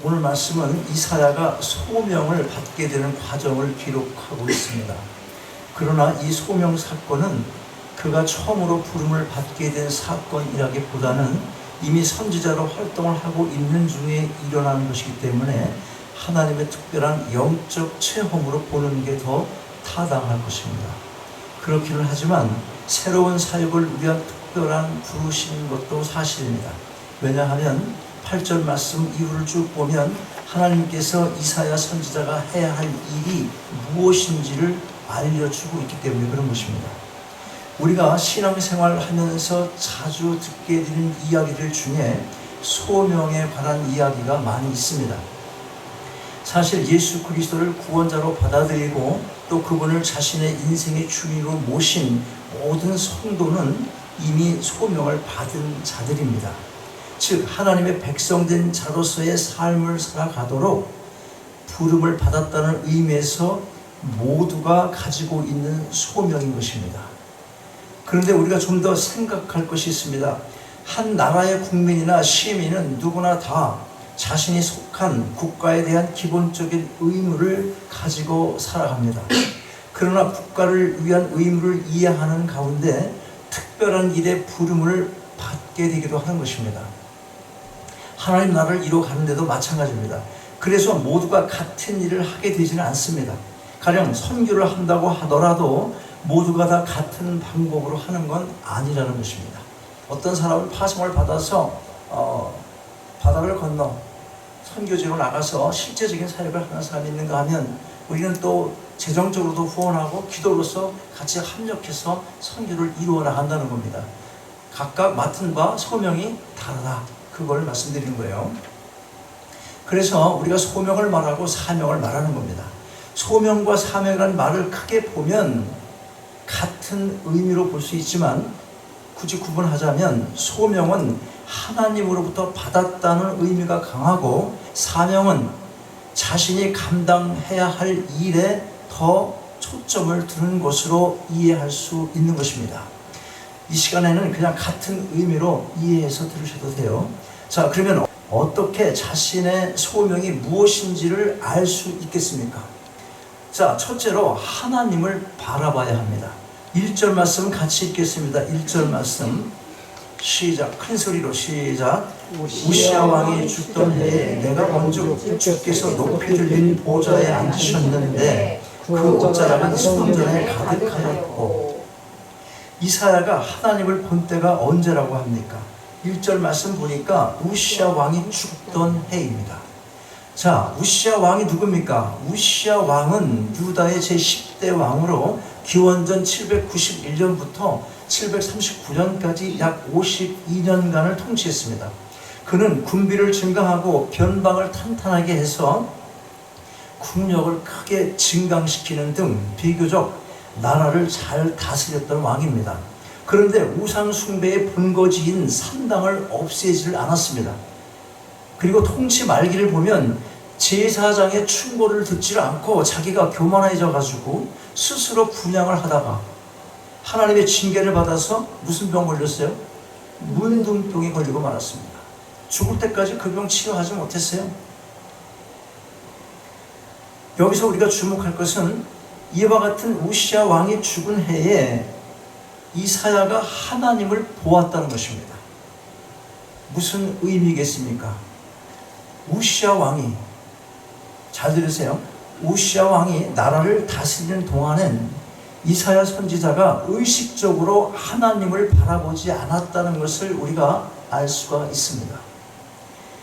오늘 말씀은 이사야가 소명을 받게 되는 과정을 기록하고 있습니다. 그러나 이 소명 사건은 그가 처음으로 부름을 받게 된 사건이라기보다는 이미 선지자로 활동을 하고 있는 중에 일어나는 것이기 때문에 하나님의 특별한 영적 체험으로 보는 게 더 타당할 것입니다. 그렇기는 하지만 새로운 사역을 위한 특별한 부르신 것도 사실입니다. 왜냐하면 8절 말씀 이후를 쭉 보면 하나님께서 이사야 선지자가 해야 할 일이 무엇인지를 알려주고 있기 때문에 그런 것입니다. 우리가 신앙생활을 하면서 자주 듣게 되는 이야기들 중에 소명에 관한 이야기가 많이 있습니다. 사실 예수 그리스도를 구원자로 받아들이고 또 그분을 자신의 인생의 주인으로 모신 모든 성도는 이미 소명을 받은 자들입니다. 즉 하나님의 백성된 자로서의 삶을 살아가도록 부름을 받았다는 의미에서 모두가 가지고 있는 소명인 것입니다. 그런데 우리가 좀 더 생각할 것이 있습니다. 한 나라의 국민이나 시민은 누구나 다 자신이 속한 국가에 대한 기본적인 의무를 가지고 살아갑니다. 그러나 국가를 위한 의무를 이해하는 가운데 특별한 일에 부름을 받게 되기도 하는 것입니다. 하나님 나라를 이루어가는 데도 마찬가지입니다. 그래서 모두가 같은 일을 하게 되지는 않습니다. 가령 선교를 한다고 하더라도 모두가 다 같은 방법으로 하는 건 아니라는 것입니다. 어떤 사람은 파송을 받아서 바다를 건너 선교지로 나가서 실제적인 사역을 하는 사람이 있는가 하면 우리는 또 재정적으로도 후원하고 기도로서 같이 합력해서 선교를 이루어 나간다는 겁니다. 각각 맡은 바 소명이 다르다. 그걸 말씀드리는 거예요. 그래서 우리가 소명을 말하고 사명을 말하는 겁니다. 소명과 사명이라는 말을 크게 보면 같은 의미로 볼 수 있지만 굳이 구분하자면 소명은 하나님으로부터 받았다는 의미가 강하고 사명은 자신이 감당해야 할 일에 더 초점을 두는 것으로 이해할 수 있는 것입니다. 이 시간에는 그냥 같은 의미로 이해해서 들으셔도 돼요. 자, 그러면 어떻게 자신의 소명이 무엇인지를 알 수 있겠습니까? 자, 첫째로 하나님을 바라봐야 합니다. 1절 말씀 같이 읽겠습니다. 1절 말씀 시작, 큰 소리로 시작. 우시야 왕이 죽던 해에 내가 먼저 주께서 높이 들린 보좌에 앉으셨는데 그 옷자락은 수금전에 가득하였고. 이사야가 하나님을 본 때가 언제라고 합니까? 1절 말씀 보니까 우시야 왕이 죽던 해입니다. 자, 우시야 왕이 누굽니까? 우시야 왕은 유다의 제10대 왕으로 기원전 791년부터 739년까지 약 52년간을 통치했습니다. 그는 군비를 증강하고 변방을 탄탄하게 해서 국력을 크게 증강시키는 등 비교적 나라를 잘 다스렸던 왕입니다. 그런데 우상 숭배의 본거지인 산당을 없애지를 않았습니다. 그리고 통치 말기를 보면 제사장의 충고를 듣지 않고 자기가 교만해져 가지고 스스로 분양을 하다가 하나님의 징계를 받아서 무슨 병 걸렸어요? 문둥병이 걸리고 말았습니다. 죽을 때까지 그 병 치료하지 못했어요. 여기서 우리가 주목할 것은 이와 같은 우시야 왕이 죽은 해에 이사야가 하나님을 보았다는 것입니다. 무슨 의미겠습니까? 우시야 왕이, 잘 들으세요. 우시야 왕이 나라를 다스리는 동안엔 이사야 선지자가 의식적으로 하나님을 바라보지 않았다는 것을 우리가 알 수가 있습니다.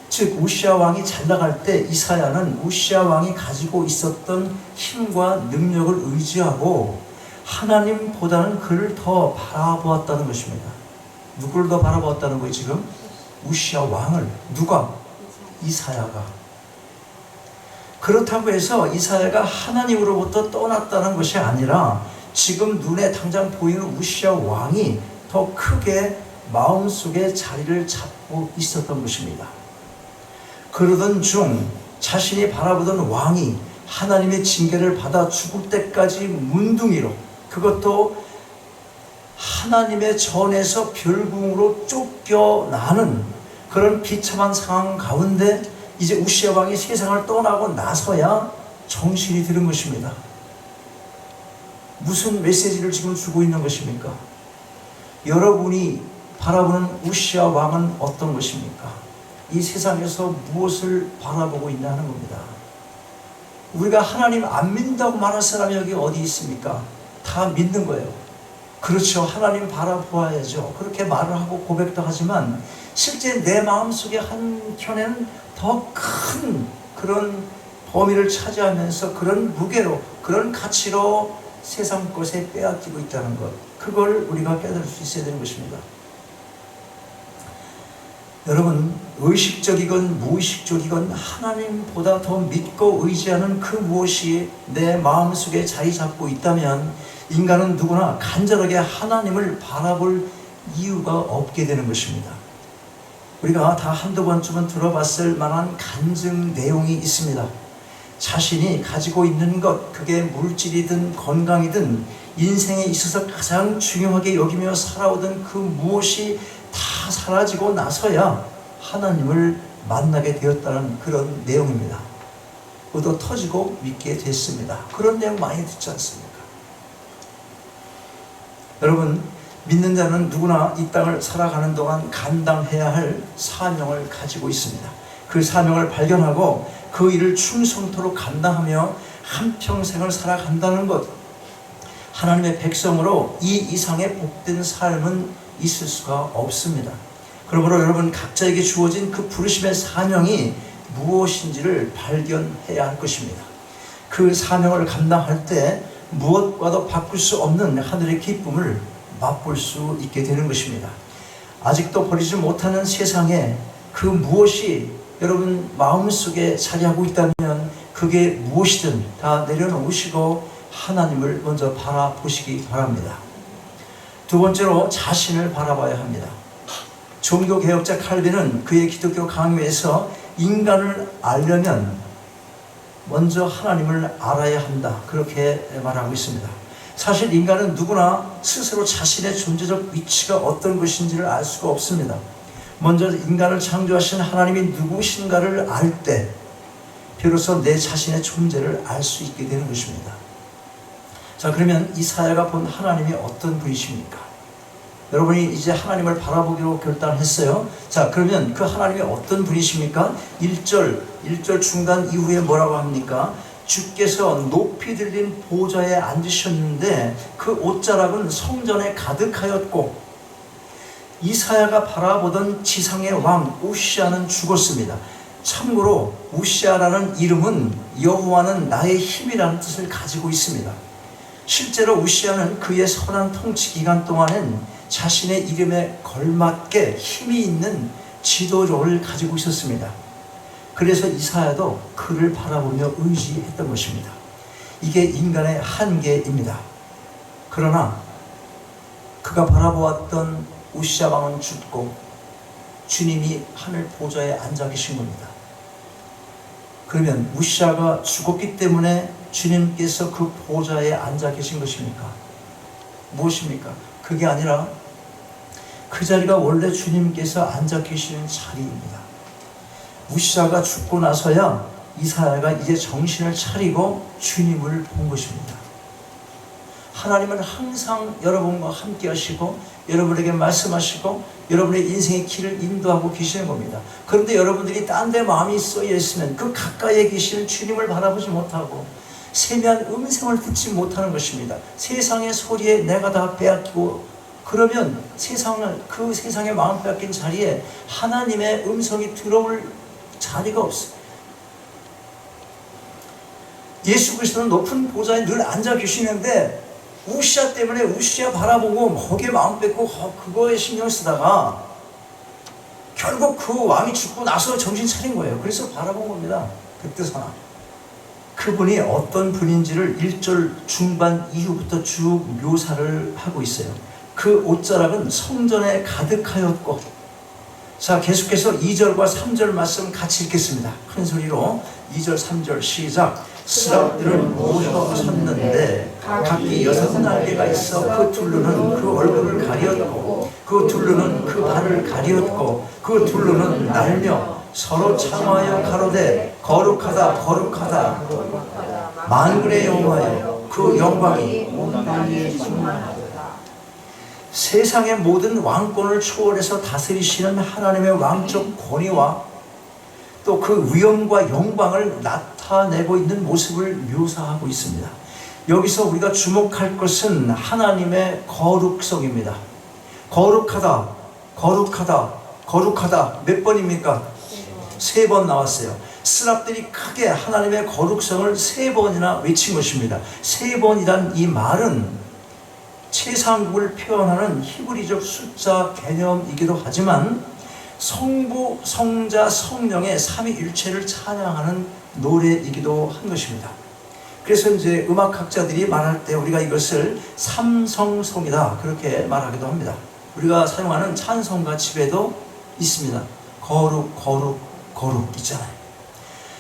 즉 우시야 왕이 잘 나갈 때 이사야는 우시야 왕이 가지고 있었던 힘과 능력을 의지하고 하나님보다는 그를 더 바라보았다는 것입니다. 누구를 더 바라보았다는 거예요 지금? 우시야 왕을. 누가? 이사야가. 그렇다고 해서 이사야가 하나님으로부터 떠났다는 것이 아니라 지금 눈에 당장 보이는 우시야 왕이 더 크게 마음속에 자리를 잡고 있었던 것입니다. 그러던 중 자신이 바라보던 왕이 하나님의 징계를 받아 죽을 때까지 문둥이로, 그것도 하나님의 전에서 별궁으로 쫓겨나는 그런 비참한 상황 가운데 이제 우시아 왕이 세상을 떠나고 나서야 정신이 들은 것입니다. 무슨 메시지를 지금 주고 있는 것입니까? 여러분이 바라보는 우시아 왕은 어떤 것입니까? 이 세상에서 무엇을 바라보고 있냐는 겁니다. 우리가 하나님 안 믿는다고 말할 사람이 여기 어디 있습니까? 다 믿는 거예요. 그렇죠. 하나님 바라보아야죠. 그렇게 말을 하고 고백도 하지만 실제 내 마음속에 한켠에는 더 큰 그런 범위를 차지하면서 그런 무게로, 그런 가치로 세상 것에 빼앗기고 있다는 것, 그걸 우리가 깨달을 수 있어야 되는 것입니다. 여러분, 의식적이건 무의식적이건 하나님보다 더 믿고 의지하는 그 무엇이 내 마음속에 자리 잡고 있다면 인간은 누구나 간절하게 하나님을 바라볼 이유가 없게 되는 것입니다. 우리가 다 한두 번쯤은 들어봤을 만한 간증 내용이 있습니다. 자신이 가지고 있는 것, 그게 물질이든 건강이든 인생에 있어서 가장 중요하게 여기며 살아오던 그 무엇이 다 사라지고 나서야 하나님을 만나게 되었다는 그런 내용입니다. 얻어 터지고 믿게 됐습니다. 그런 내용 많이 듣지 않습니까? 여러분, 믿는 자는 누구나 이 땅을 살아가는 동안 감당해야 할 사명을 가지고 있습니다. 그 사명을 발견하고 그 일을 충성토록 감당하며 한평생을 살아간다는 것, 하나님의 백성으로 이 이상의 복된 삶은 있을 수가 없습니다. 그러므로 여러분 각자에게 주어진 그 부르심의 사명이 무엇인지를 발견해야 할 것입니다. 그 사명을 감당할 때 무엇과도 바꿀 수 없는 하늘의 기쁨을 맛볼 수 있게 되는 것입니다. 아직도 버리지 못하는 세상에 그 무엇이 여러분 마음속에 자리하고 있다면 그게 무엇이든 다 내려놓으시고 하나님을 먼저 바라보시기 바랍니다. 두 번째로 자신을 바라봐야 합니다. 종교개혁자 칼빈은 그의 기독교 강요에서 인간을 알려면 먼저 하나님을 알아야 한다, 그렇게 말하고 있습니다. 사실 인간은 누구나 스스로 자신의 존재적 위치가 어떤 것인지를 알 수가 없습니다. 먼저 인간을 창조하신 하나님이 누구신가를 알 때 비로소 내 자신의 존재를 알 수 있게 되는 것입니다. 자, 그러면 이사야가 본 하나님이 어떤 분이십니까? 여러분이 이제 하나님을 바라보기로 결단했어요. 자, 그러면 그 하나님이 어떤 분이십니까? 1절 중간 이후에 뭐라고 합니까? 주께서 높이 들린 보좌에 앉으셨는데 그 옷자락은 성전에 가득하였고, 이사야가 바라보던 지상의 왕 우시아는 죽었습니다. 참고로 우시아라는 이름은 여호와는 나의 힘이라는 뜻을 가지고 있습니다. 실제로 우시아는 그의 선한 통치 기간 동안엔 자신의 이름에 걸맞게 힘이 있는 지도력을 가지고 있었습니다. 그래서 이사야도 그를 바라보며 의지했던 것입니다. 이게 인간의 한계입니다. 그러나 그가 바라보았던 우시아 왕은 죽고 주님이 하늘 보좌에 앉아 계신 겁니다. 그러면 우시아가 죽었기 때문에 주님께서 그 보좌에 앉아 계신 것입니까? 무엇입니까? 그게 아니라 그 자리가 원래 주님께서 앉아 계시는 자리입니다. 우시아가 죽고 나서야 이사야가 이제 정신을 차리고 주님을 본 것입니다. 하나님은 항상 여러분과 함께 하시고 여러분에게 말씀하시고 여러분의 인생의 길을 인도하고 계시는 겁니다. 그런데 여러분들이 딴 데 마음이 쏘여 있으면 그 가까이에 계시는 주님을 바라보지 못하고 세미한 음성을 듣지 못하는 것입니다. 세상의 소리에 내가 다 빼앗기고, 그러면 그 세상의 마음 빼앗긴 자리에 하나님의 음성이 들어올 자리가 없어요. 예수 그리스도는 높은 보좌에 늘 앉아 계시는데 우시아 때문에 우시아 바라보고 거기에 마음 뺏고 그거에 신경 쓰다가 결국 그 왕이 죽고 나서 정신 차린 거예요. 그래서 바라본 겁니다. 그때서나. 그분이 어떤 분인지를 1절 중반 이후부터 쭉 묘사를 하고 있어요. 그 옷자락은 성전에 가득하였고, 자, 계속해서 2절과 3절 말씀 같이 읽겠습니다. 큰 소리로 2절 3절 시작. 스랍들은 모여 섰는데 각기 6날개가 있어 그 둘루는 그 얼굴을 가리었고 그 둘루는 그 발을 가리었고 그 둘루는 날며 서로 창화하여 가로되 거룩하다 거룩하다 만군의 여호와여 그 영광이 온 땅에 충만하도다. 세상의 모든 왕권을 초월해서 다스리시는 하나님의 왕적 권위와 또 그 위엄과 영광을 나타내고 있는 모습을 묘사하고 있습니다. 여기서 우리가 주목할 것은 하나님의 거룩성입니다. 거룩하다, 거룩하다, 거룩하다. 몇 번입니까? 3번 나왔어요. 스랍들이 크게 하나님의 거룩성을 3번이나 외친 것입니다. 3번이란 이 말은 최상국을 표현하는 히브리적 숫자 개념이기도 하지만 성부, 성자, 성령의 삼위일체를 찬양하는 노래이기도 한 것입니다. 그래서 이제 음악학자들이 말할 때 우리가 이것을 삼성송이다 그렇게 말하기도 합니다. 우리가 사용하는 찬송가 집에도 있습니다. 거룩, 거룩, 거룩 있잖아요.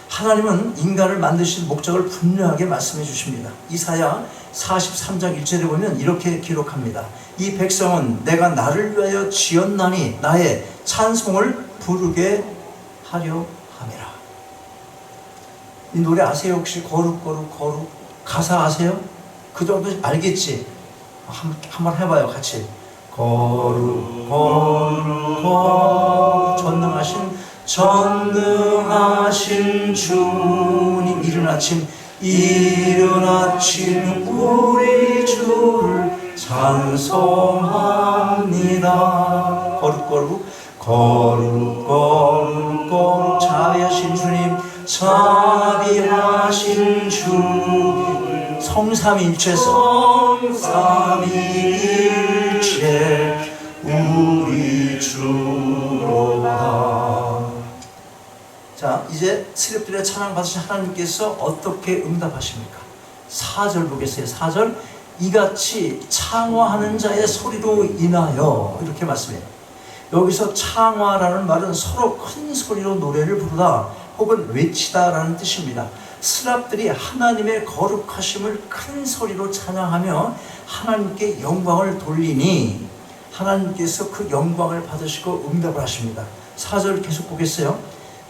하나님은 인간을 만드신 목적을 분명하게 말씀해 주십니다. 이사야 43장 1절에 보면 이렇게 기록합니다. 이 백성은 내가 나를 위하여 지었나니 나의 찬송을 부르게 하려 함이라. 이 노래 아세요? 혹시 거룩 거룩 거룩 가사 아세요? 그 정도 알겠지? 한번 해봐요 같이. 거룩 거룩 거룩 전능하신 주님 이른 아침 우리 주를 찬송합니다. 거룩 거룩 거룩 거룩 거룩 자비하신 주님 자비하신 주 성삼위일체 우리 주로다. 자, 이제 스랩들의 찬양 받으신 하나님께서 어떻게 응답하십니까? 4절 보겠어요. 4절 이같이 창화하는 자의 소리로 인하여 이렇게 말씀해요. 여기서 창화라는 말은 서로 큰 소리로 노래를 부르다 혹은 외치다 라는 뜻입니다. 스랍들이 하나님의 거룩하심을 큰 소리로 찬양하며 하나님께 영광을 돌리니 하나님께서 그 영광을 받으시고 응답을 하십니다. 4절 계속 보겠어요.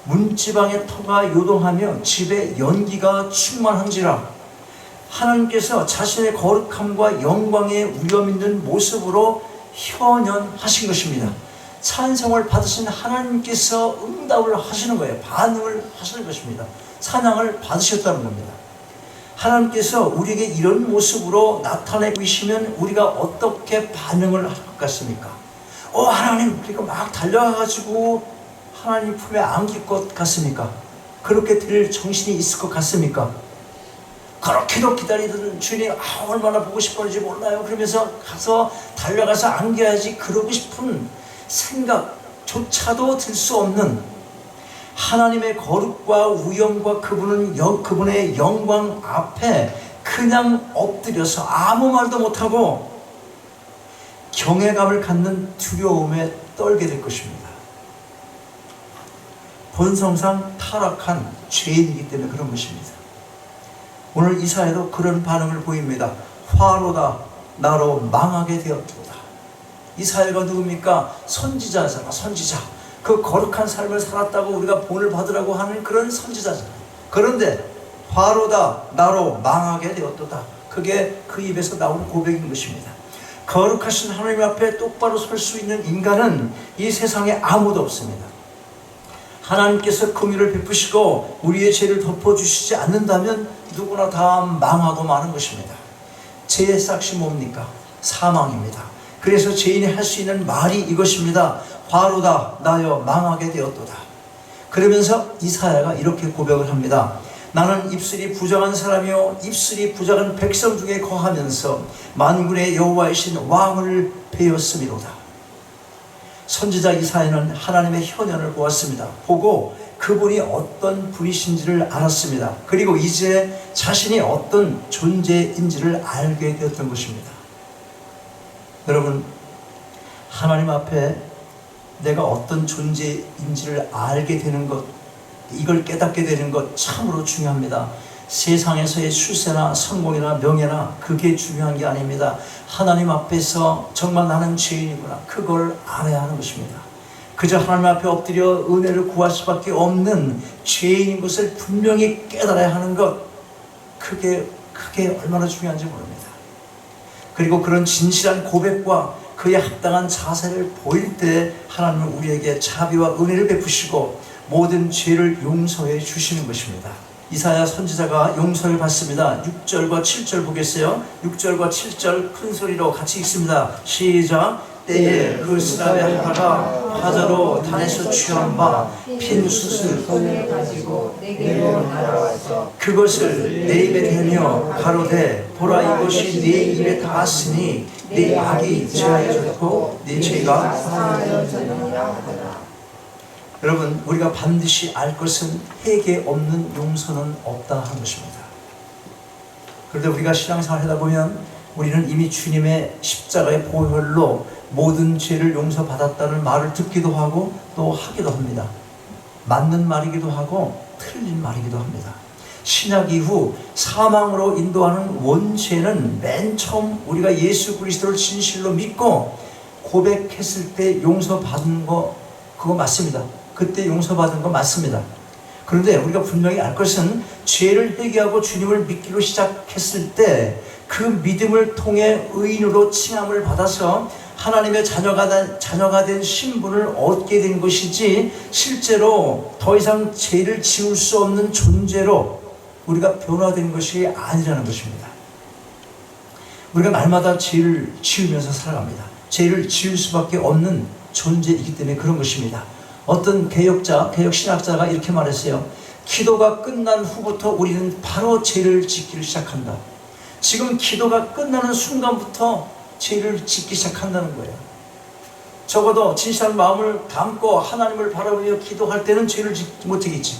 문지방의 터가 요동하며 집에 연기가 충만한지라. 하나님께서 자신의 거룩함과 영광의 위엄 있는 모습으로 현현하신 것입니다. 찬송을 받으신 하나님께서 응답을 하시는 거예요. 반응을 하시는 것입니다. 찬양을 받으셨다는 겁니다. 하나님께서 우리에게 이런 모습으로 나타내고 계시면 우리가 어떻게 반응을 할 것 같습니까? 하나님, 그러니까 막 달려가가지고 하나님 품에 안길 것 같습니까? 그렇게 될 정신이 있을 것 같습니까? 그렇게도 기다리던 주님 얼마나 보고 싶었는지 몰라요. 그러면서 가서 달려가서 안겨야지 그러고 싶은 생각조차도 들 수 없는 하나님의 거룩과 위엄과 그분의 영광 앞에 그냥 엎드려서 아무 말도 못하고 경외감을 갖는 두려움에 떨게 될 것입니다. 본성상 타락한 죄인이기 때문에 그런 것입니다. 오늘 이사야도 그런 반응을 보입니다. 화로다 나로 망하게 되었도다. 이사야가 누굽니까? 선지자잖아. 선지자. 그 거룩한 삶을 살았다고 우리가 본을 받으라고 하는 그런 선지자잖아요. 그런데 화로다 나로 망하게 되었도다. 그게 그 입에서 나오는 고백인 것입니다. 거룩하신 하나님 앞에 똑바로 설 수 있는 인간은 이 세상에 아무도 없습니다. 하나님께서 긍휼을 베푸시고 우리의 죄를 덮어주시지 않는다면 누구나 다 망하고 마는 것입니다. 죄의 싹이 뭡니까? 사망입니다. 그래서 죄인이 할 수 있는 말이 이것입니다. 화로다 나여 망하게 되었도다. 그러면서 이사야가 이렇게 고백을 합니다. 나는 입술이 부정한 사람이요 입술이 부정한 백성 중에 거하면서 만군의 여호와이신 왕을 배웠음이로다. 선지자 이사야는 하나님의 현현을 보았습니다. 보고 그분이 어떤 분이신지를 알았습니다. 그리고 이제 자신이 어떤 존재인지를 알게 되었던 것입니다. 여러분, 하나님 앞에 내가 어떤 존재인지를 알게 되는 것, 이걸 깨닫게 되는 것 참으로 중요합니다. 세상에서의 출세나 성공이나 명예나 그게 중요한 게 아닙니다. 하나님 앞에서 정말 나는 죄인이구나, 그걸 알아야 하는 것입니다. 그저 하나님 앞에 엎드려 은혜를 구할 수밖에 없는 죄인인 것을 분명히 깨달아야 하는 것, 그게 얼마나 중요한지 모릅니다. 그리고 그런 진실한 고백과 그에 합당한 자세를 보일 때 하나님은 우리에게 자비와 은혜를 베푸시고 모든 죄를 용서해 주시는 것입니다. 이사야 선지자가 용서를 받습니다. 6절과 7절 보겠어요. 6절과 7절 큰 소리로 같이 읽습니다. 시작. 때에 그 스라벨 하가 화자로 단에서 취한 바 핀 숯을 손에 가지고 내게로 날아와서 그것을 내 입에 대며 가로되 보라 이것이 네 입에 닿았으니 네 악이 제하여졌고 네 죄가 사하여졌느니라 하더라. 여러분, 우리가 반드시 알 것은 회개 없는 용서는 없다 하는 것입니다. 그런데 우리가 신앙생활 하다 보면 우리는 이미 주님의 십자가의 보혈로 모든 죄를 용서받았다는 말을 듣기도 하고 또 하기도 합니다. 맞는 말이기도 하고 틀린 말이기도 합니다. 신약 이후 사망으로 인도하는 원죄는 맨 처음 우리가 예수 그리스도를 진실로 믿고 고백했을 때 용서받은 거, 그거 맞습니다. 그때 용서받은 거 맞습니다. 그런데 우리가 분명히 알 것은 죄를 회개하고 주님을 믿기로 시작했을 때 그 믿음을 통해 의인으로 칭함을 받아서 하나님의 자녀가 된 신분을 얻게 된 것이지, 실제로 더 이상 죄를 지울 수 없는 존재로 우리가 변화된 것이 아니라는 것입니다. 우리가 날마다 죄를 지으면서 살아갑니다. 죄를 지을 수밖에 없는 존재이기 때문에 그런 것입니다. 어떤 개혁 신학자가 이렇게 말했어요. 기도가 끝난 후부터 우리는 바로 죄를 짓기를 시작한다. 지금 기도가 끝나는 순간부터 죄를 짓기 시작한다는 거예요. 적어도 진실한 마음을 담고 하나님을 바라보며 기도할 때는 죄를 짓지 못하겠지.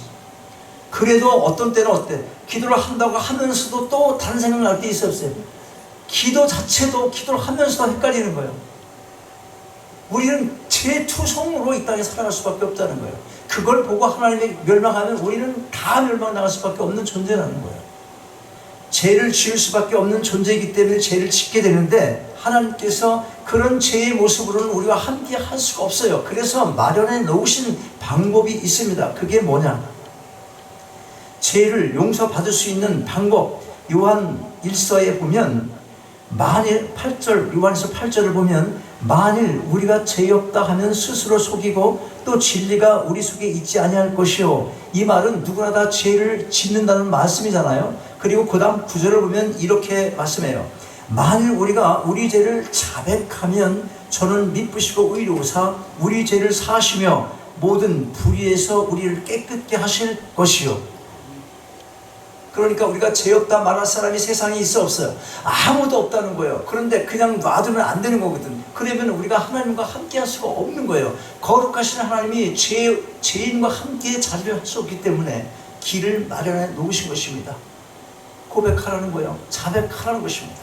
그래도 어떤 때는 어때? 기도를 한다고 하면서도 또 다른 생각 날 때 있었어요. 기도 자체도 기도를 하면서도 헷갈리는 거예요. 우리는 죄투성으로 이 땅에 살아갈 수밖에 없다는 거예요. 그걸 보고 하나님이 멸망하면 우리는 다 멸망나갈 수밖에 없는 존재라는 거예요. 죄를 지을 수밖에 없는 존재이기 때문에 죄를 짓게 되는데, 하나님께서 그런 죄의 모습으로는 우리와 함께 할 수가 없어요. 그래서 마련해 놓으신 방법이 있습니다. 그게 뭐냐? 죄를 용서받을 수 있는 방법, 요한 1서에 보면 만일 8절, 요한에서 8절을 보면 만일 우리가 죄 없다 하면 스스로 속이고 또 진리가 우리 속에 있지 아니할 것이요. 이 말은 누구나 다 죄를 짓는다는 말씀이잖아요. 그리고 그 다음 9절을 보면 이렇게 말씀해요. 만일 우리가 우리 죄를 자백하면 저는 미쁘시고 의로우사 우리 죄를 사하시며 모든 불의에서 우리를 깨끗게 하실 것이요. 그러니까 우리가 죄 없다 말할 사람이 세상에 있어 없어요? 아무도 없다는 거예요. 그런데 그냥 놔두면 안 되는 거거든. 그러면 우리가 하나님과 함께 할 수가 없는 거예요. 거룩하신 하나님이 죄인과 함께 자리를 할 수 없기 때문에 길을 마련해 놓으신 것입니다. 고백하라는 거예요. 자백하라는 것입니다.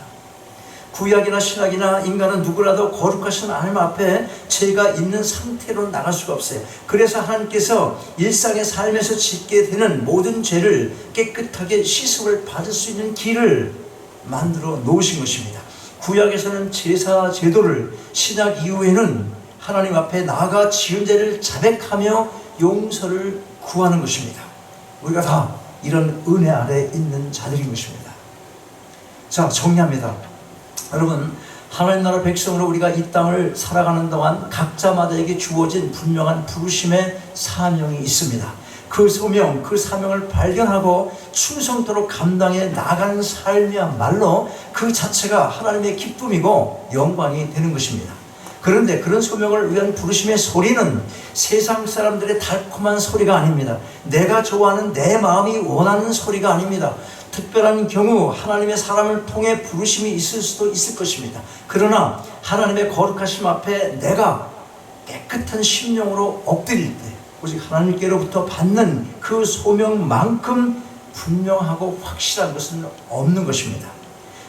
구약이나 신약이나 인간은 누구라도 거룩하신 하나님 앞에 죄가 있는 상태로 나갈 수가 없어요. 그래서 하나님께서 일상의 삶에서 짓게 되는 모든 죄를 깨끗하게 시습을 받을 수 있는 길을 만들어 놓으신 것입니다. 구약에서는 제사 제도를, 신약 이후에는 하나님 앞에 나아가 지은 죄를 자백하며 용서를 구하는 것입니다. 우리가 다 이런 은혜 아래 있는 자들인 것입니다. 자, 정리합니다. 여러분, 하나님 나라 백성으로 우리가 이 땅을 살아가는 동안 각자마다에게 주어진 분명한 부르심의 사명이 있습니다. 그 소명, 그 사명을 발견하고 충성토록 감당해 나가는 삶이야말로 그 자체가 하나님의 기쁨이고 영광이 되는 것입니다. 그런데 그런 소명을 위한 부르심의 소리는 세상 사람들의 달콤한 소리가 아닙니다. 내가 좋아하는 내 마음이 원하는 소리가 아닙니다. 특별한 경우 하나님의 사람을 통해 부르심이 있을 수도 있을 것입니다. 그러나 하나님의 거룩하심 앞에 내가 깨끗한 심령으로 엎드릴 때 오직 하나님께로부터 받는 그 소명만큼 분명하고 확실한 것은 없는 것입니다.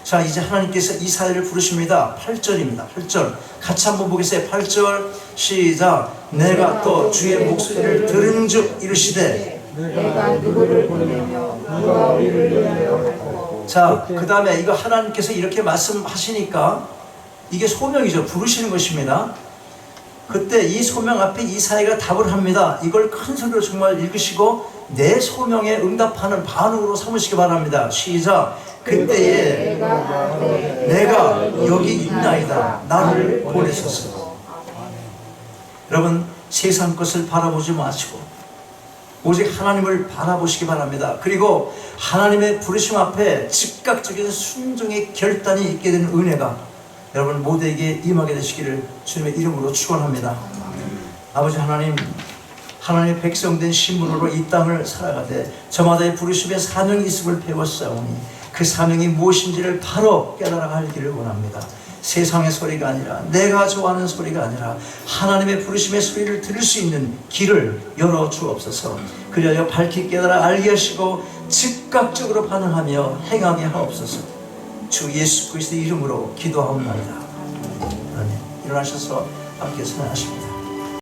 자, 이제 하나님께서 이 사회를 부르십니다. 8절입니다. 8절 같이 한번 보겠어요. 8절 시작. 내가 또 주의 목소리를 들은즉 이르시되 내가 누구를 보내며 누가 우리를 위하여 갈고. 자, 그 다음에 이거 하나님께서 이렇게 말씀하시니까 이게 소명이죠. 부르시는 것입니다. 그때 이 소명 앞에 이사야가 답을 합니다. 이걸 큰 소리로 정말 읽으시고 내 소명에 응답하는 반응으로 삼으시기 바랍니다. 시작. 그때에 내가 여기 있나이다. 나를 보내소서. 여러분, 세상 것을 바라보지 마시고 오직 하나님을 바라보시기 바랍니다. 그리고 하나님의 부르심 앞에 즉각적인 순종의 결단이 있게 되는 은혜가 여러분 모두에게 임하게 되시기를 주님의 이름으로 축원합니다. 아버지 하나님, 하나님의 백성된 신분으로 이 땅을 살아가되 저마다의 부르심의 사명이 있음을 배웠사오니 그 사명이 무엇인지를 바로 깨달아 알기를 원합니다. 세상의 소리가 아니라, 내가 좋아하는 소리가 아니라 하나님의 부르심의 소리를 들을 수 있는 길을 열어 주옵소서. 그리하여 밝히 깨달아 알게 하시고 즉각적으로 반응하며 행하게 하옵소서. 주 예수 그리스도의 이름으로 기도하옵나이다. 아멘. 일어나셔서 함께 선언하십니다.